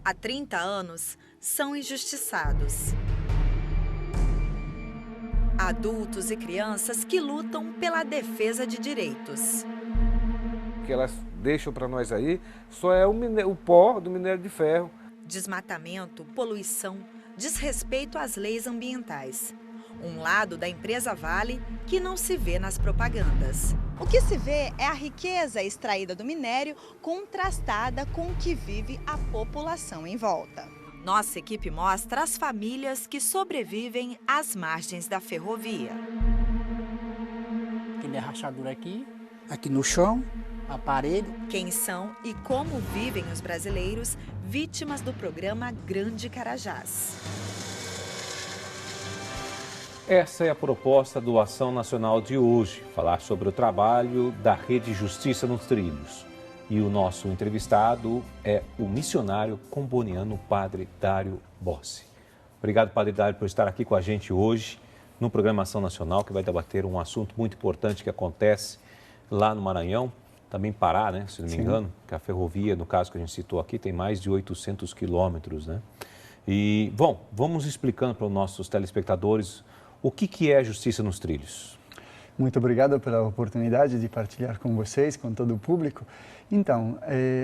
há 30 anos, são injustiçados. Adultos e crianças que lutam pela defesa de direitos. O que elas deixam para nós aí só é o pó do minério de ferro. Desmatamento, poluição, desrespeito às leis ambientais. Um lado da empresa Vale que não se vê nas propagandas. O que se vê é a riqueza extraída do minério contrastada com o que vive a população em volta. Nossa equipe mostra as famílias que sobrevivem às margens da ferrovia. Tem rachadura aqui no chão, a parede. Quem são e como vivem os brasileiros vítimas do programa Grande Carajás. Essa é a proposta do Ação Nacional de hoje, falar sobre o trabalho da Rede Justiça nos Trilhos. E o nosso entrevistado é o missionário comboniano Padre Dário Bossi. Obrigado, Padre Dário, por estar aqui com a gente hoje no programa Ação Nacional, que vai debater um assunto muito importante que acontece lá no Maranhão, também Pará, né, se não me engano, que a ferrovia, no caso que a gente citou aqui, tem mais de 800 quilômetros, né? E, bom, vamos explicando para os nossos telespectadores o que é a Justiça nos Trilhos. Muito obrigado pela oportunidade de partilhar com vocês, com todo o público. Então,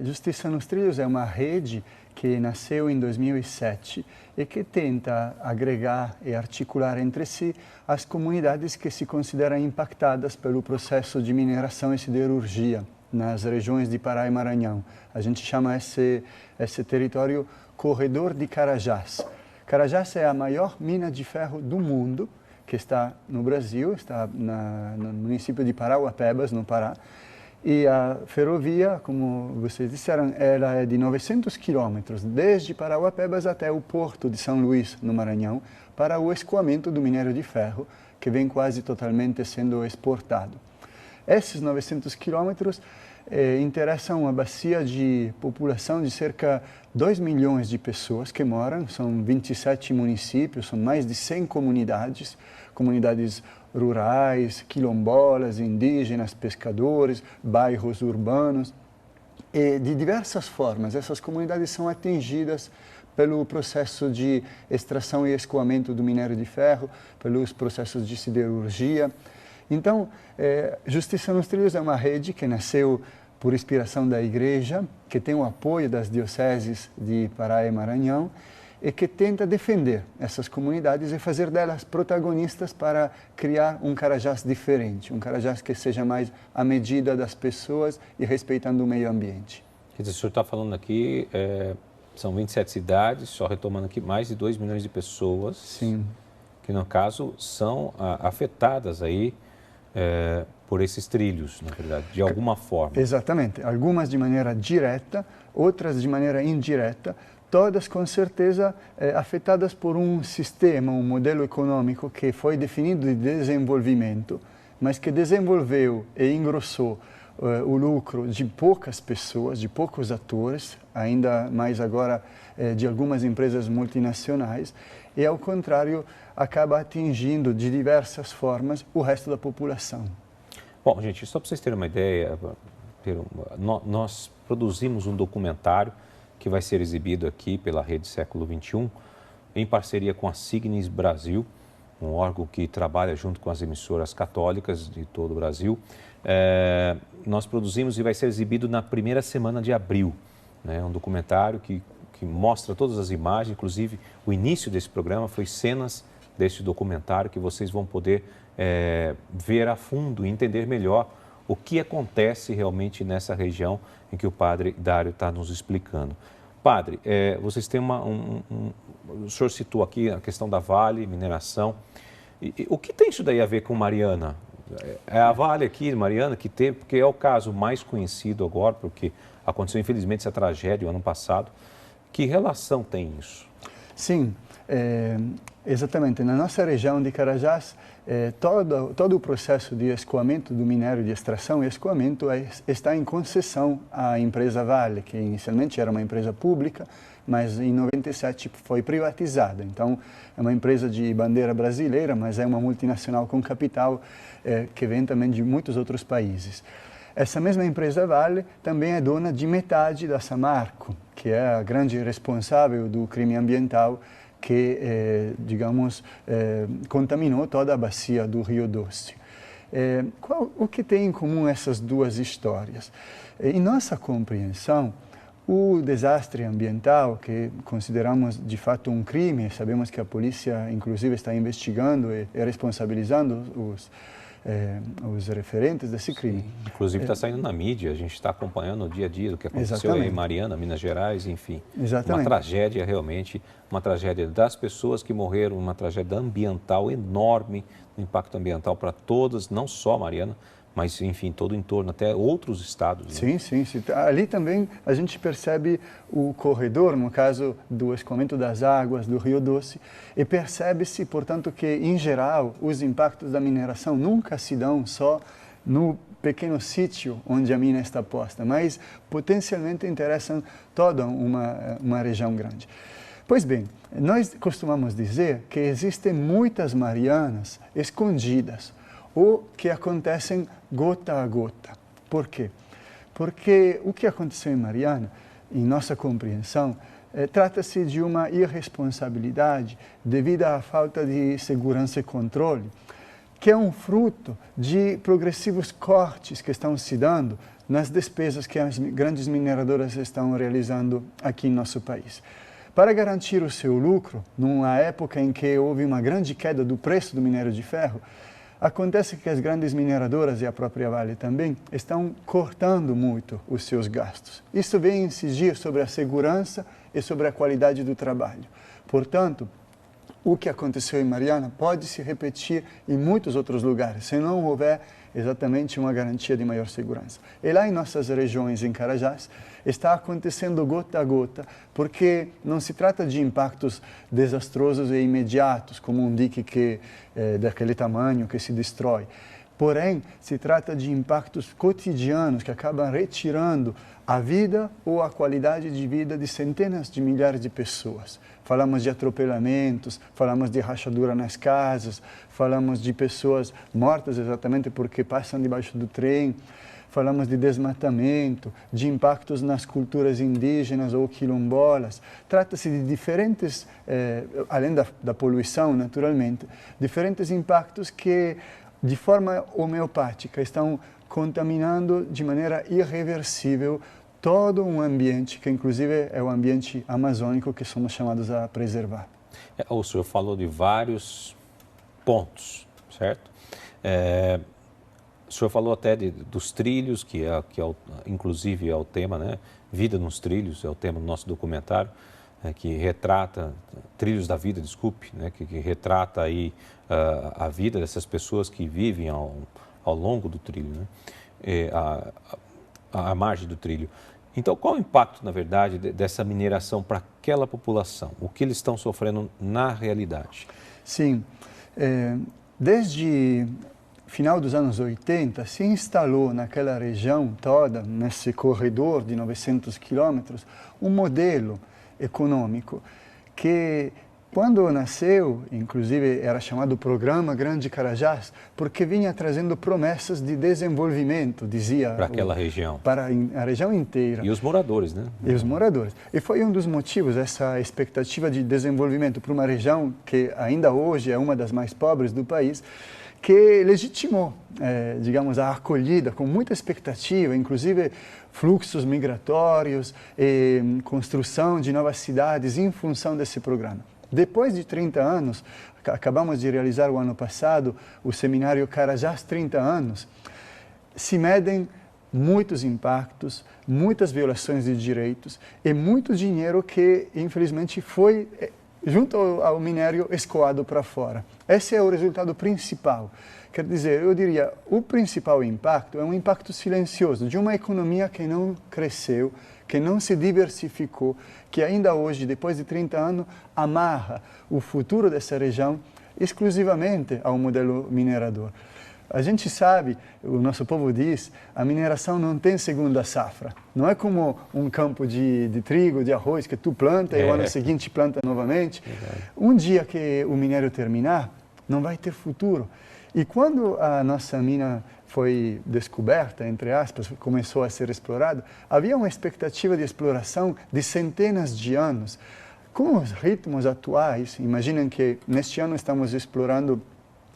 Justiça nos Trilhos é uma rede que nasceu em 2007 e que tenta agregar e articular entre si as comunidades que se consideram impactadas pelo processo de mineração e siderurgia nas regiões de Pará e Maranhão. A gente chama esse território Corredor de Carajás. Carajás é a maior mina de ferro do mundo, que está no Brasil, está no município de Parauapebas, no Pará. E a ferrovia, como vocês disseram, ela é de 900 quilômetros, desde Parauapebas até o porto de São Luís, no Maranhão, para o escoamento do minério de ferro, que vem quase totalmente sendo exportado. Esses 900 quilômetros interessam uma bacia de população de cerca de 2 milhões de pessoas que moram, são 27 municípios, são mais de 100 comunidades rurais, quilombolas, indígenas, pescadores, bairros urbanos. E de diversas formas, essas comunidades são atingidas pelo processo de extração e escoamento do minério de ferro, pelos processos de siderurgia. Então, Justiça nos Trilhos é uma rede que nasceu por inspiração da Igreja, que tem o apoio das dioceses de Pará e Maranhão, e que tenta defender essas comunidades e fazer delas protagonistas para criar um Carajás diferente, um Carajás que seja mais à medida das pessoas e respeitando o meio ambiente. Quer dizer, o senhor está falando aqui, são 27 cidades, só retomando aqui, mais de 2 milhões de pessoas. Sim. Que no caso são afetadas aí por esses trilhos, na verdade, de alguma forma. Exatamente, algumas de maneira direta, outras de maneira indireta, todas com certeza afetadas por um sistema, um modelo econômico que foi definido de desenvolvimento, mas que desenvolveu e engrossou o lucro de poucas pessoas, de poucos atores, ainda mais agora de algumas empresas multinacionais, e ao contrário acaba atingindo de diversas formas o resto da população. Bom, gente, só para vocês terem uma ideia, nós produzimos um documentário que vai ser exibido aqui pela Rede Século XXI, em parceria com a Signis Brasil, um órgão que trabalha junto com as emissoras católicas de todo o Brasil. Nós produzimos e vai ser exibido na primeira semana de abril. Né? Um documentário que mostra todas as imagens, inclusive o início desse programa foi cenas desse documentário que vocês vão poder ver a fundo e entender melhor o que acontece realmente nessa região em que o Padre Dário está nos explicando. Padre, vocês têm o senhor citou aqui a questão da Vale, mineração. E o que tem isso daí a ver com Mariana? É a Vale aqui, Mariana, que tem, porque é o caso mais conhecido agora, porque aconteceu infelizmente essa tragédia o ano passado. Que relação tem isso? Sim, exatamente. Na nossa região de Carajás, todo o processo de escoamento do minério, de extração e escoamento está em concessão à empresa Vale, que inicialmente era uma empresa pública, mas em 97 foi privatizada. Então, é uma empresa de bandeira brasileira, mas é uma multinacional com capital que vem também de muitos outros países. Essa mesma empresa Vale também é dona de metade da Samarco, que é a grande responsável do crime ambiental que, digamos, contaminou toda a bacia do Rio Doce. O que tem em comum essas duas histórias? Em nossa compreensão, o desastre ambiental, que consideramos de fato um crime, sabemos que a polícia inclusive está investigando e responsabilizando os referentes desse crime. Sim. Inclusive está saindo na mídia, a gente está acompanhando o dia a dia do que aconteceu em Mariana, Minas Gerais, enfim. Exatamente. Uma tragédia realmente, uma tragédia das pessoas que morreram, uma tragédia ambiental enorme, um impacto ambiental para todas, não só Mariana, mas, enfim, todo o entorno, até outros estados. Né? Sim. Ali também a gente percebe o corredor, no caso do escoamento das águas do Rio Doce, e percebe-se, portanto, que, em geral, os impactos da mineração nunca se dão só no pequeno sítio onde a mina está posta, mas potencialmente interessam toda uma região grande. Pois bem, nós costumamos dizer que existem muitas Marianas escondidas, ou que acontecem gota a gota. Por quê? Porque o que aconteceu em Mariana, em nossa compreensão, trata-se de uma irresponsabilidade devido à falta de segurança e controle, que é um fruto de progressivos cortes que estão se dando nas despesas que as grandes mineradoras estão realizando aqui em nosso país. Para garantir o seu lucro, numa época em que houve uma grande queda do preço do minério de ferro, acontece que as grandes mineradoras e a própria Vale também estão cortando muito os seus gastos. Isso vem incidir sobre a segurança e sobre a qualidade do trabalho. Portanto, o que aconteceu em Mariana pode se repetir em muitos outros lugares, se não houver exatamente uma garantia de maior segurança. E lá em nossas regiões, em Carajás, está acontecendo gota a gota, porque não se trata de impactos desastrosos e imediatos, como um dique daquele tamanho que se destrói. Porém, se trata de impactos cotidianos que acabam retirando a vida ou a qualidade de vida de centenas de milhares de pessoas. Falamos de atropelamentos, falamos de rachadura nas casas, falamos de pessoas mortas exatamente porque passam debaixo do trem, falamos de desmatamento, de impactos nas culturas indígenas ou quilombolas. Trata-se de diferentes, além da poluição, naturalmente, diferentes impactos que, de forma homeopática, estão contaminando de maneira irreversível todo um ambiente, que inclusive é o ambiente amazônico que somos chamados a preservar. O senhor falou de vários pontos, certo? O senhor falou até dos trilhos, que inclusive é o tema, né? Vida nos Trilhos é o tema do nosso documentário, que retrata, Trilhos da Vida, desculpe, né? que retrata aí a vida dessas pessoas que vivem ao longo do trilho, né? À margem do trilho. Então, qual o impacto, na verdade, dessa mineração para aquela população? O que eles estão sofrendo na realidade? Sim, desde final dos anos 80, se instalou naquela região toda, nesse corredor de 900 quilômetros, um modelo econômico que, quando nasceu, inclusive era chamado Programa Grande Carajás, porque vinha trazendo promessas de desenvolvimento, dizia. Para aquela região. Para a região inteira. E os moradores, né? E os moradores. E foi um dos motivos, essa expectativa de desenvolvimento para uma região que ainda hoje é uma das mais pobres do país, que legitimou, digamos, a acolhida com muita expectativa, inclusive fluxos migratórios, construção de novas cidades em função desse programa. Depois de 30 anos, acabamos de realizar o ano passado o seminário Carajás 30 anos, se medem muitos impactos, muitas violações de direitos e muito dinheiro que, infelizmente, foi, junto ao minério, escoado para fora. Esse é o resultado principal. Quer dizer, eu diria, o principal impacto é um impacto silencioso de uma economia que não cresceu, que não se diversificou, que ainda hoje, depois de 30 anos, amarra o futuro dessa região exclusivamente ao modelo minerador. A gente sabe, o nosso povo diz, a mineração não tem segunda safra. Não é como um campo de trigo, de arroz, que tu planta e o ano seguinte planta novamente. Um dia que o minério terminar, não vai ter futuro. E quando a nossa mina foi descoberta, entre aspas, começou a ser explorada, havia uma expectativa de exploração de centenas de anos. Com os ritmos atuais, imaginem que neste ano estamos explorando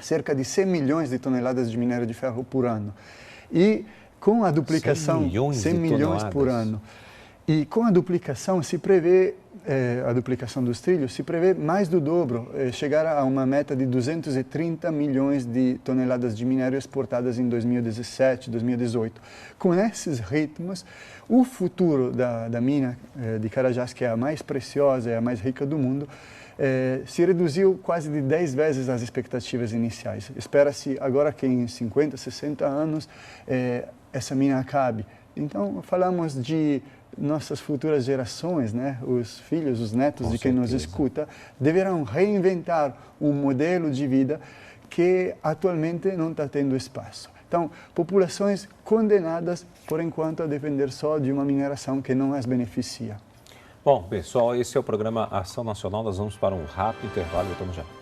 cerca de 100 milhões de toneladas de minério de ferro por ano. E com a duplicação, 100 milhões por ano. E com a duplicação se prevê, a duplicação dos trilhos, se prevê mais do dobro, chegar a uma meta de 230 milhões de toneladas de minério exportadas em 2017, 2018. Com esses ritmos, o futuro da mina de Carajás, que é a mais preciosa e a mais rica do mundo, se reduziu quase de 10 vezes as expectativas iniciais. Espera-se agora que em 50, 60 anos essa mina acabe. Então, falamos de nossas futuras gerações, né? Os filhos, os netos de quem nos escuta, deverão reinventar um modelo de vida que atualmente não está tendo espaço. Então, populações condenadas, por enquanto, a depender só de uma mineração que não as beneficia. Bom, pessoal, esse é o programa Ação Nacional. Nós vamos para um rápido intervalo e voltamos já.